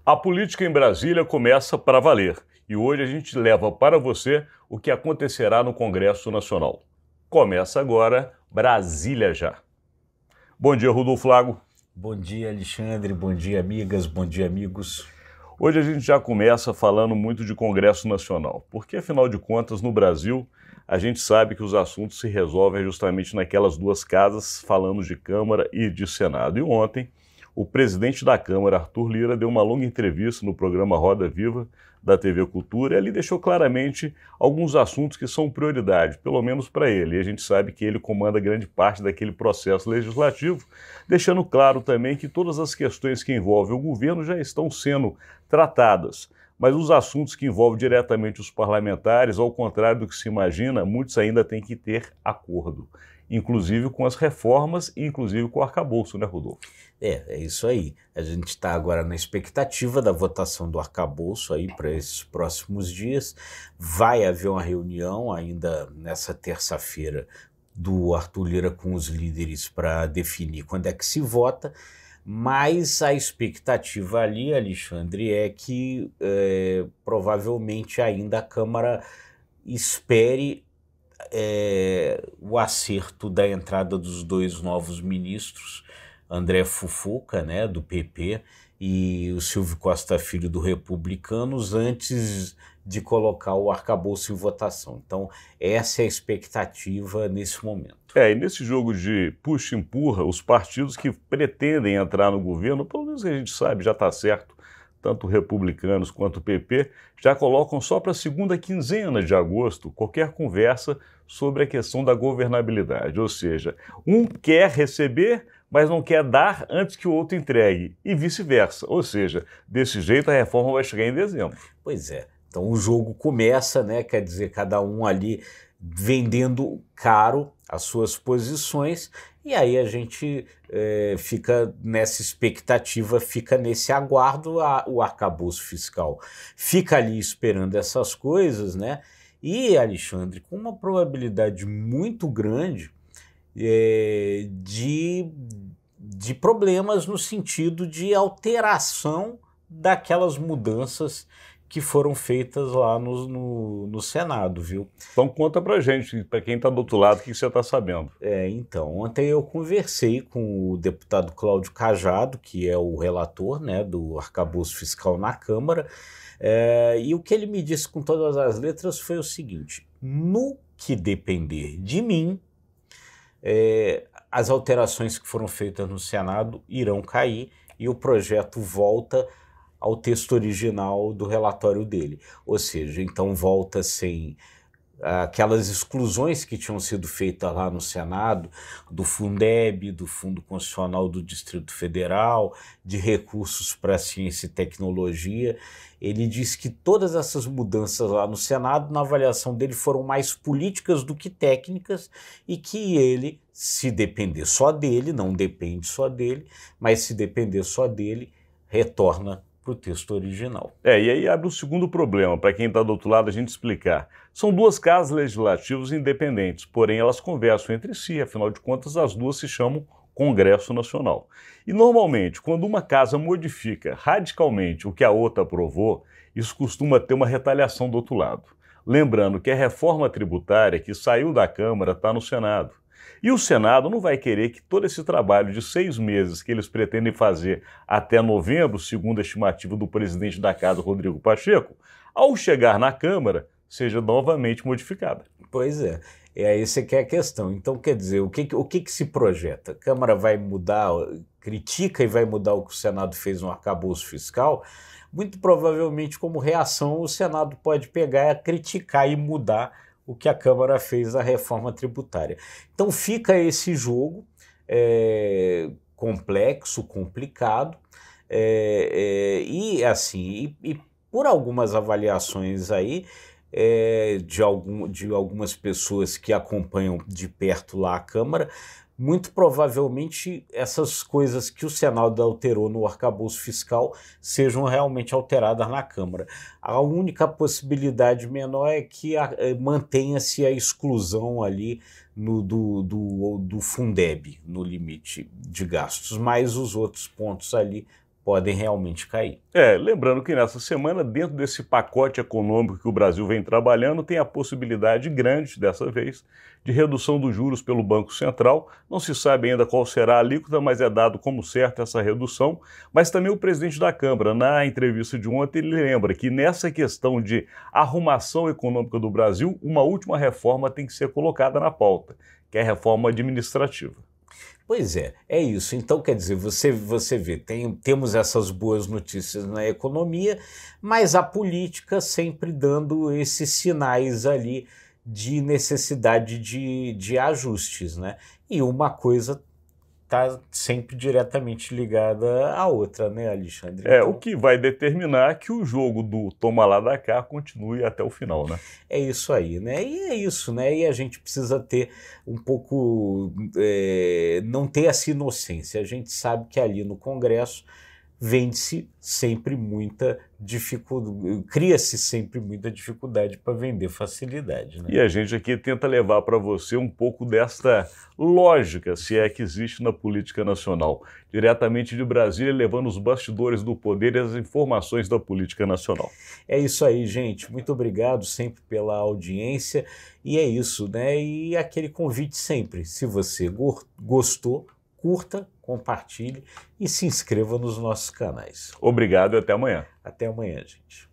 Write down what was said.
A política em Brasília começa para valer e hoje a gente leva para você o que acontecerá no Congresso Nacional. Começa agora Brasília Já. Bom dia, Rodolfo Lago. Bom dia, Alexandre. Bom dia, amigas. Bom dia, amigos. Hoje a gente já começa falando muito de Congresso Nacional, porque afinal de contas no Brasil a gente sabe que os assuntos se resolvem justamente naquelas duas casas, falando de Câmara e de Senado. E ontem o presidente da Câmara, Arthur Lira, deu uma longa entrevista no programa Roda Viva da TV Cultura e ali deixou claramente alguns assuntos que são prioridade, pelo menos para ele. E a gente sabe que ele comanda grande parte daquele processo legislativo, deixando claro também que todas as questões que envolvem o governo já estão sendo tratadas. Mas os assuntos que envolvem diretamente os parlamentares, ao contrário do que se imagina, muitos ainda têm que ter acordo, inclusive com as reformas e inclusive com o arcabouço, né, Rodolfo? É isso aí. A gente está agora na expectativa da votação do arcabouço aí para esses próximos dias. Vai haver uma reunião ainda nessa terça-feira do Arthur Lira com os líderes para definir quando é que se vota. Mas a expectativa ali, Alexandre, é que provavelmente ainda a Câmara espere o acerto da entrada dos dois novos ministros, André Fufuca, né, do PP, e o Silvio Costa Filho, do Republicanos, antes de colocar o arcabouço em votação. Então, essa é a expectativa nesse momento. E nesse jogo de puxa-empurra, os partidos que pretendem entrar no governo, pelo menos que a gente sabe, já está certo, tanto republicanos quanto o PP, já colocam só para a segunda quinzena de agosto qualquer conversa sobre a questão da governabilidade. Ou seja, um quer receber, mas não quer dar antes que o outro entregue, e vice-versa. Ou seja, desse jeito a reforma vai chegar em dezembro. Pois é. Então o jogo começa, né? Quer dizer, cada um ali vendendo caro as suas posições, e aí a gente fica nessa expectativa, fica nesse aguardo, o arcabouço fiscal fica ali esperando essas coisas, né? E, Alexandre, com uma probabilidade muito grande de problemas no sentido de alteração daquelas mudanças que foram feitas lá no Senado, viu? Então conta pra gente, para quem está do outro lado, o que você está sabendo. Então, ontem eu conversei com o deputado Cláudio Cajado, que é o relator, né, do arcabouço fiscal na Câmara, e o que ele me disse com todas as letras foi o seguinte: no que depender de mim, as alterações que foram feitas no Senado irão cair e o projeto volta ao texto original do relatório dele. Ou seja, então volta sem aquelas exclusões que tinham sido feitas lá no Senado, do Fundeb, do Fundo Constitucional do Distrito Federal, de recursos para ciência e tecnologia. Ele disse que todas essas mudanças lá no Senado, na avaliação dele, foram mais políticas do que técnicas, e que ele, se depender só dele, não depende só dele, mas se depender só dele, retorna para o texto original. E aí abre o segundo problema, para quem está do outro lado a gente explicar. São duas casas legislativas independentes, porém elas conversam entre si, afinal de contas as duas se chamam Congresso Nacional. E normalmente, quando uma casa modifica radicalmente o que a outra aprovou, isso costuma ter uma retaliação do outro lado. Lembrando que a reforma tributária que saiu da Câmara está no Senado. E o Senado não vai querer que todo esse trabalho de 6 meses que eles pretendem fazer até novembro, segundo a estimativa do presidente da Casa, Rodrigo Pacheco, ao chegar na Câmara, seja novamente modificada. Pois é. Essa que é a questão. Então, quer dizer, o que se projeta? A Câmara vai mudar, critica e vai mudar o que o Senado fez no arcabouço fiscal? Muito provavelmente, como reação, o Senado pode pegar, criticar e mudar o que a Câmara fez na reforma tributária. Então fica esse jogo complexo, complicado, e assim, e por algumas avaliações aí, de algumas pessoas que acompanham de perto lá a Câmara, muito provavelmente essas coisas que o Senado alterou no arcabouço fiscal sejam realmente alteradas na Câmara. A única possibilidade menor é que mantenha-se a exclusão ali do Fundeb, no limite de gastos, mas os outros pontos ali podem realmente cair. Lembrando que nessa semana, dentro desse pacote econômico que o Brasil vem trabalhando, tem a possibilidade grande, dessa vez, de redução dos juros pelo Banco Central. Não se sabe ainda qual será a alíquota, mas é dado como certo essa redução. Mas também o presidente da Câmara, na entrevista de ontem, ele lembra que nessa questão de arrumação econômica do Brasil, uma última reforma tem que ser colocada na pauta, que é a reforma administrativa. Pois é isso. Então, quer dizer, você vê, temos essas boas notícias na economia, mas a política sempre dando esses sinais ali de necessidade de ajustes, né? E uma coisa está sempre diretamente ligada à outra, né, Alexandre? O que vai determinar que o jogo do toma lá da cá continue até o final, né? É isso aí, né? E é isso, né? E a gente precisa ter um pouco, não ter essa inocência. A gente sabe que ali no Congresso vende-se sempre muita dificuldade, cria-se sempre muita dificuldade para vender facilidade, né? E a gente aqui tenta levar para você um pouco desta lógica, se é que existe na política nacional, diretamente de Brasília, levando os bastidores do poder e as informações da política nacional. É isso aí, gente. Muito obrigado sempre pela audiência. E é isso, né? E aquele convite sempre, se você gostou, curta, compartilhe e se inscreva nos nossos canais. Obrigado e até amanhã. Até amanhã, gente.